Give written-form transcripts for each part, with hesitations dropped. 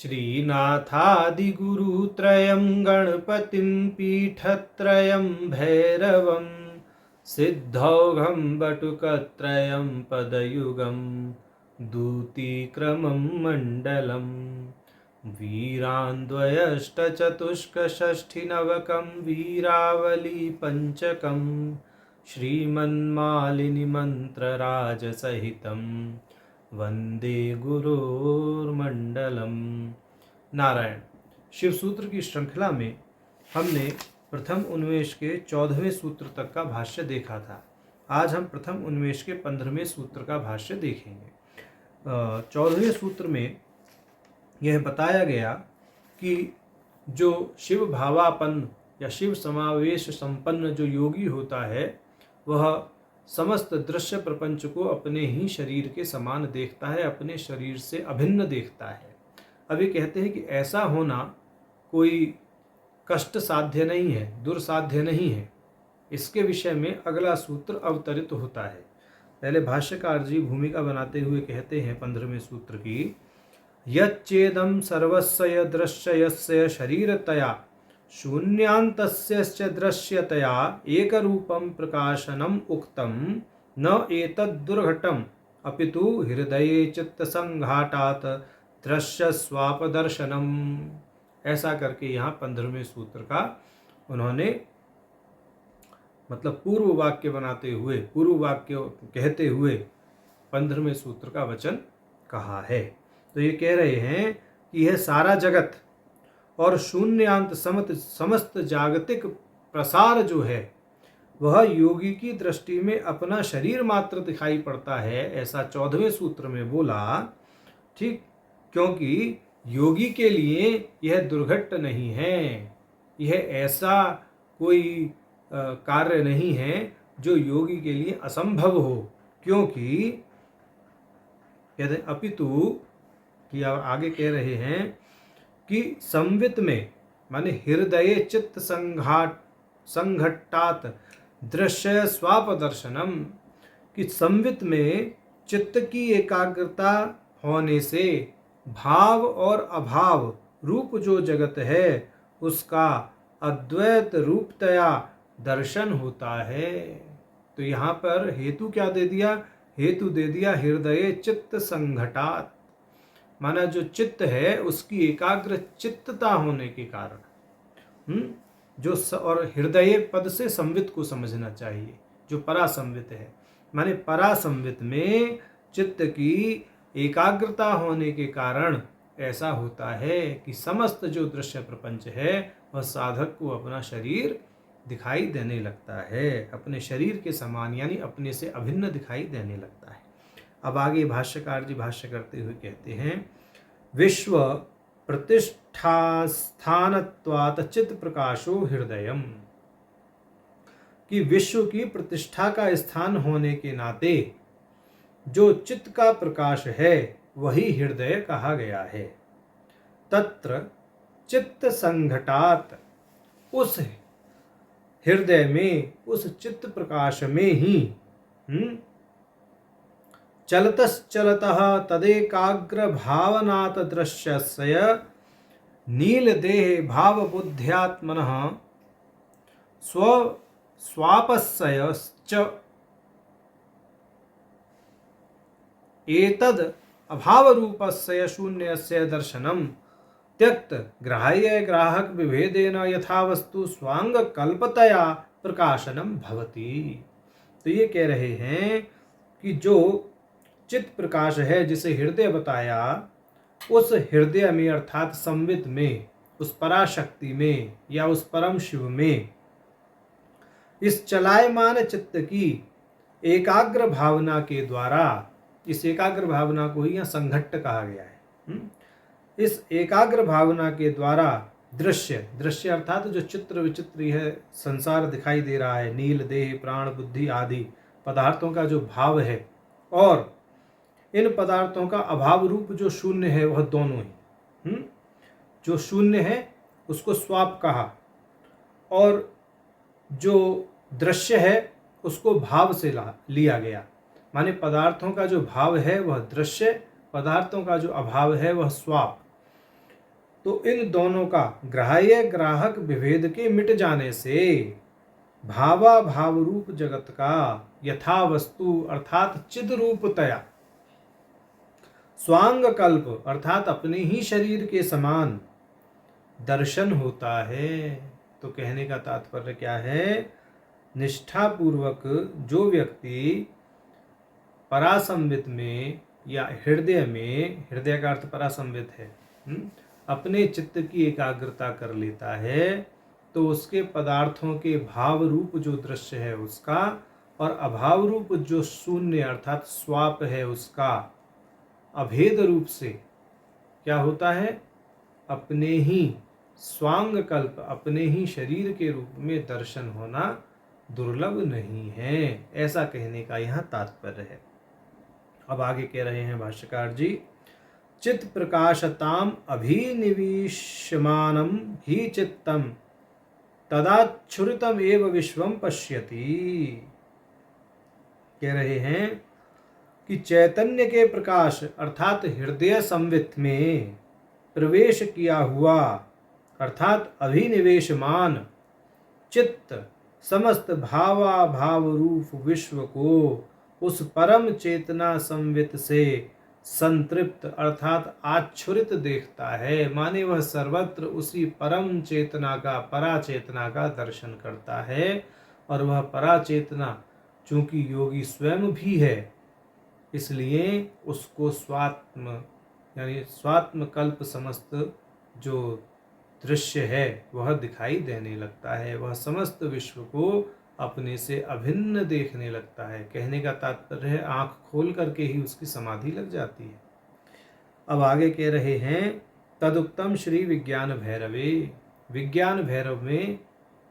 श्रीनाथादिगुरुत्रयं गणपतिं पीठत्रयं भैरवं सिद्धौघं बटुकत्रयं पदयुगं दूतीक्रमं मण्डलं वीरान्द्वयष्टचतुष्कषष्ठिनवकं वीरावलीपञ्चकं श्रीमन्मालिनीमन्त्रराजसहितं वंदे गुरुर्मंडलम। नारायण। शिव सूत्र की श्रृंखला में हमने प्रथम उन्मेष के 14वें सूत्र तक का भाष्य देखा था। आज हम प्रथम उन्मेष के 15वें सूत्र का भाष्य देखेंगे। 14वें सूत्र में यह बताया गया कि जो शिव भावापन्न या शिव समावेश संपन्न जो योगी होता है वह समस्त दृश्य प्रपंच को अपने ही शरीर के समान देखता है, अपने शरीर से अभिन्न देखता है। अभी कहते हैं कि ऐसा होना कोई कष्ट साध्य नहीं है, दुर्साध्य नहीं है। इसके विषय में अगला सूत्र अवतरित होता है। पहले भाष्यकार जी भूमिका बनाते हुए कहते हैं 15वें सूत्र की, यच्चेदं सर्वस्य दृश्यस्य शरीरतया शून्यांतस्य दृश्यतया एकरूपं प्रकाशनम् उक्तं न एतद्दुर्घटम् अपितु हृदये चित्तसंघातात् दृश्य स्वापदर्शनम्। ऐसा करके यहाँ 15वें सूत्र का उन्होंने मतलब पूर्व वाक्य बनाते हुए, पूर्व वाक्य कहते हुए 15वें सूत्र का वचन कहा है। तो ये कह रहे हैं कि यह सारा जगत और शून्यांत समस्त जागतिक प्रसार जो है वह योगी की दृष्टि में अपना शरीर मात्र दिखाई पड़ता है, ऐसा 14वें सूत्र में बोला। ठीक, क्योंकि योगी के लिए यह दुर्घट नहीं है, यह ऐसा कोई कार्य नहीं है जो योगी के लिए असंभव हो। क्योंकि कहते अपितु कि आगे कह रहे हैं कि संवित में माने हृदय चित्त संघट्टात दृश्य स्वापदर्शनम, कि संवित में चित्त की एकाग्रता होने से भाव और अभाव रूप जो जगत है उसका अद्वैत रूपतया दर्शन होता है। तो यहाँ पर हेतु क्या दे दिया? हेतु दे दिया हृदय चित्त संघटात, माना जो चित्त है उसकी एकाग्र चित्तता होने के कारण जो और हृदय पद से संवित को समझना चाहिए, जो परासंवित है। माने परासंवित में चित्त की एकाग्रता होने के कारण ऐसा होता है कि समस्त जो दृश्य प्रपंच है वह साधक को अपना शरीर दिखाई देने लगता है, अपने शरीर के समान यानी अपने से अभिन्न दिखाई देने लगता है। अब आगे भाष्यकार जी भाष्य करते हुए कहते हैं, विश्व प्रतिष्ठास्थानत्वात् चित्त प्रकाशो हृदयम, कि विश्व की प्रतिष्ठा का स्थान होने के नाते जो चित्त का प्रकाश है वही हृदय कहा गया है। तत्र चित्त संघटात, उस हृदय में उस चित्त प्रकाश में ही चलतश्चलतः तदेकाग्र भावनात् दृश्यस्य नीलदेहे भावबुद्ध्यात्मनः स्वापस्यश्च एतद् अभावरूपस्य शून्यस्य दर्शनम् त्यक्त ग्राह्य ग्राहक विभेदेन यथा वस्तु स्वांग कल्पतया प्रकाशनम भवति। तो ये कह रहे हैं कि जो चित्त प्रकाश है जिसे हृदय बताया, उस हृदय में अर्थात संवित में, उस पराशक्ति में या उस परम शिव में इस चलायमान चित्त की एकाग्र भावना के द्वारा, इस एकाग्र भावना को ही यहाँ संघट्ट कहा गया है, इस एकाग्र भावना के द्वारा दृश्य अर्थात जो चित्र विचित्र यह संसार दिखाई दे रहा है, नील देह प्राण बुद्धि आदि पदार्थों का जो भाव है और इन पदार्थों का अभाव रूप जो शून्य है वह दोनों ही, जो शून्य है उसको स्वाप कहा और जो दृश्य है उसको भाव से लिया गया। माने पदार्थों का जो भाव है वह दृश्य, पदार्थों का जो अभाव है वह स्वाप। तो इन दोनों का ग्राह्य ग्राहक विभेद के मिट जाने से भावा भाव रूप जगत का यथा वस्तु अर्थात चिद रूपतया स्वांग कल्प अर्थात अपने ही शरीर के समान दर्शन होता है। तो कहने का तात्पर्य क्या है? निष्ठा पूर्वक जो व्यक्ति परासंवित में या हृदय में, हृदय का अर्थ परासंवित है, अपने चित्त की एकाग्रता कर लेता है, तो उसके पदार्थों के भाव रूप जो दृश्य है उसका और अभाव रूप जो शून्य अर्थात स्वाप है उसका अभेद रूप से क्या होता है? अपने ही स्वांग कल्प, अपने ही शरीर के रूप में दर्शन होना दुर्लभ नहीं है, ऐसा कहने का यहाँ तात्पर्य है। अब आगे कह रहे हैं भाष्यकार जी, चित प्रकाशताम अभिनिविश्यमानम ही चित्तम तदाच्छुरितम एव विश्वम पश्यति। कह रहे हैं कि चैतन्य के प्रकाश अर्थात हृदय संवित में प्रवेश किया हुआ अर्थात अभिनिवेशमान चित्त समस्त भावा भाव रूप विश्व को उस परम चेतना संवित से संतृप्त अर्थात आच्छुरित देखता है। माने वह सर्वत्र उसी परम चेतना का, पराचेतना का दर्शन करता है। और वह पराचेतना चूंकि योगी स्वयं भी है, इसलिए उसको स्वात्म यानी स्वात्म कल्प समस्त जो दृश्य है वह दिखाई देने लगता है। वह समस्त विश्व को अपने से अभिन्न देखने लगता है। कहने का तात्पर्य है आंख खोल करके ही उसकी समाधि लग जाती है। अब आगे कह रहे हैं, तदुक्तम श्री विज्ञान भैरवे। विज्ञान भैरव में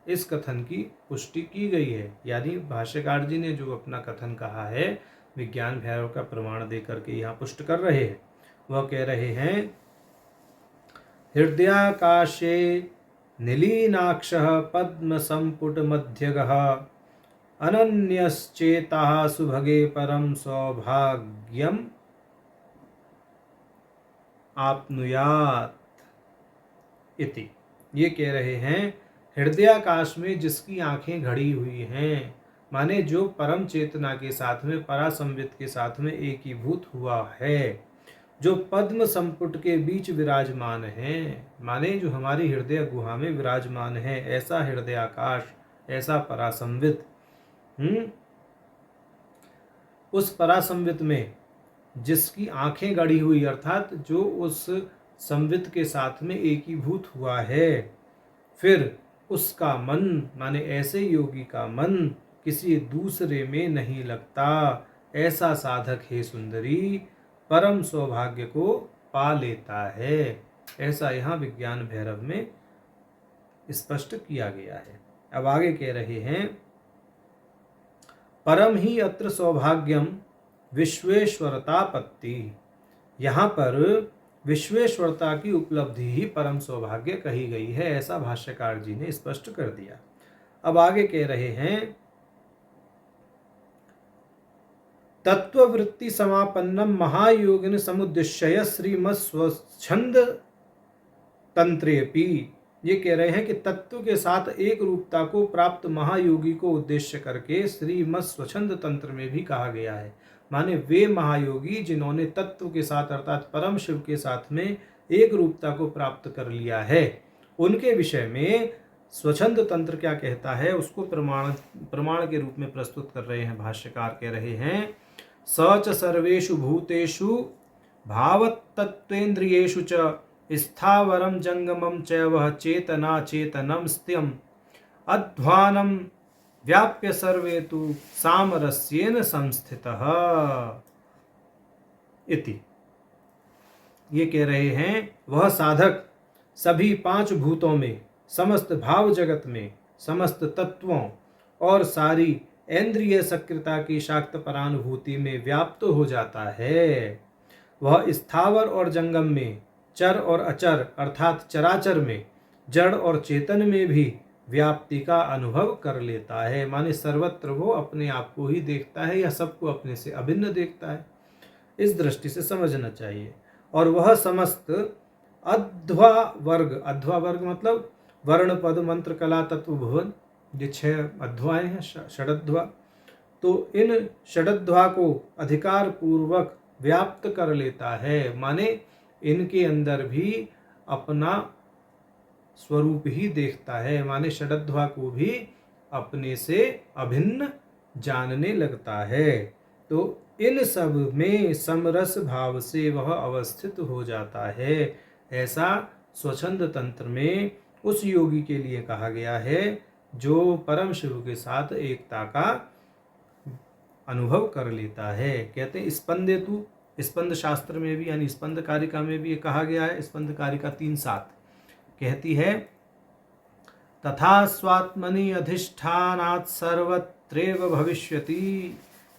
इस कथन की पुष्टि की गई है, यानी भाष्यकार जी ने जो अपना कथन कहा है विज्ञान भैरव का प्रमाण दे करके यहाँ पुष्ट कर रहे हैं। वह कह रहे हैं, हृदयाकाशे नीलीनाक्षः पद्म संपुट मध्यगः अनन्यश्चेताः सुभगे परम सौभाग्यम आपनुयात इति। ये कह रहे हैं हृदयाकाश में जिसकी आंखें घड़ी हुई हैं, माने जो परम चेतना के साथ में परासंवित के साथ में एकीभूत हुआ है, जो पद्म संपुट के बीच विराजमान है, माने जो हमारी हृदय गुहा में विराजमान है, ऐसा हृदयाकाश, ऐसा परासंवित, उस परासंवित में जिसकी आंखें गड़ी हुई अर्थात जो उस संवित के साथ में एकीभूत हुआ है, फिर उसका मन माने ऐसे योगी का मन किसी दूसरे में नहीं लगता, ऐसा साधक हे सुंदरी परम सौभाग्य को पा लेता है। ऐसा यहाँ विज्ञान भैरव में स्पष्ट किया गया है। अब आगे कह रहे हैं, परम ही अत्र सौभाग्यम विश्वेश्वरतापत्ति। यहाँ पर विश्वेश्वरता की उपलब्धि ही परम सौभाग्य कही गई है, ऐसा भाष्यकार जी ने स्पष्ट कर दिया। अब आगे कह रहे हैं, तत्ववृत्ति समापन्नम महायोगिन समुद्दिश्य श्रीमत्स्वच्छंद तंत्रेपि। ये कह रहे हैं कि तत्व के साथ एक रूपता को प्राप्त महायोगी को उद्देश्य करके श्रीमत्स्वच्छंद तंत्र में भी कहा गया है। माने वे महायोगी जिन्होंने तत्व के साथ अर्थात परम शिव के साथ में एक रूपता को प्राप्त कर लिया है, उनके विषय में स्वच्छंद तंत्र क्या कहता है उसको प्रमाण के रूप में प्रस्तुत कर रहे हैं। भाष्यकार कह रहे हैं, स च सर्वेषु भूतेषु भावतत्वेन्द्रियेषु च स्थावरम जंगमम च वह चेतना चेतनम स्त्यम अध्वानम व्याप्य सर्वे तु सामरस्येन संस्थितः इति। ये कह रहे हैं, वह साधक सभी पांच भूतों में, समस्त भाव जगत में, समस्त तत्वों और सारी इंद्रिय सक्रियता की शाक्त परानुभूति में व्याप्त हो जाता है। वह स्थावर और जंगम में, चर और अचर अर्थात चराचर में, जड़ और चेतन में भी व्याप्ति का अनुभव कर लेता है। माने सर्वत्र वो अपने आप को ही देखता है या सबको अपने से अभिन्न देखता है। इस दृष्टि से समझना चाहिए। और वह समस्त अध्वा वर्ग मतलब वर्ण पद मंत्र कला तत्व भुवन, ये 6 अध्वाएं हैं, षडध्वा। तो इन षडध्वा को अधिकार पूर्वक व्याप्त कर लेता है, माने इनके अंदर भी अपना स्वरूप ही देखता है, माने षडध्वा को भी अपने से अभिन्न जानने लगता है। तो इन सब में समरस भाव से वह अवस्थित हो जाता है। ऐसा स्वच्छंद तंत्र में उस योगी के लिए कहा गया है जो परम शिव के साथ एकता का अनुभव कर लेता है। कहते हैं स्पंदेतु, स्पंद शास्त्र में भी यानी स्पंद कारिका में भी कहा गया है। स्पंद कारिका 3:7 कहती है तथा स्वात्मनि अधिष्ठानात् सर्वत्रैव भविष्यति,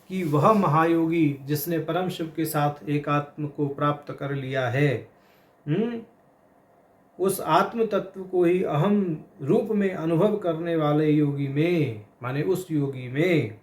कि वह महायोगी जिसने परम शिव के साथ एकात्म को प्राप्त कर लिया है, उस आत्म तत्व को ही अहम रूप में अनुभव करने वाले योगी में, माने उस योगी में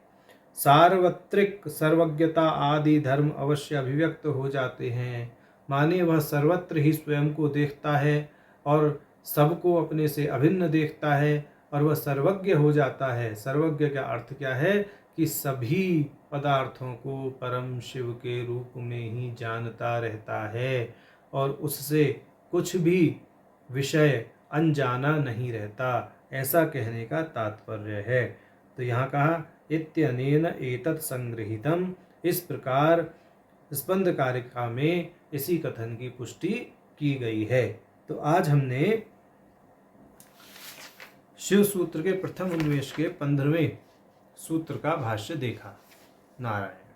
सार्वत्रिक सर्वज्ञता आदि धर्म अवश्य अभिव्यक्त हो जाते हैं। माने वह सर्वत्र ही स्वयं को देखता है और सबको अपने से अभिन्न देखता है और वह सर्वज्ञ हो जाता है। सर्वज्ञ का अर्थ क्या है कि सभी पदार्थों को परम शिव के रूप में ही जानता रहता है और उससे कुछ भी विषय अनजाना नहीं रहता, ऐसा कहने का तात्पर्य है। तो यहाँ कहा इत्यनेन एतत् संगृहीतम, इस प्रकार स्पंद कारिका में इसी कथन की पुष्टि की गई है। तो आज हमने शिव सूत्र के प्रथम उन्मेष के 15वें सूत्र का भाष्य देखा। नारायण।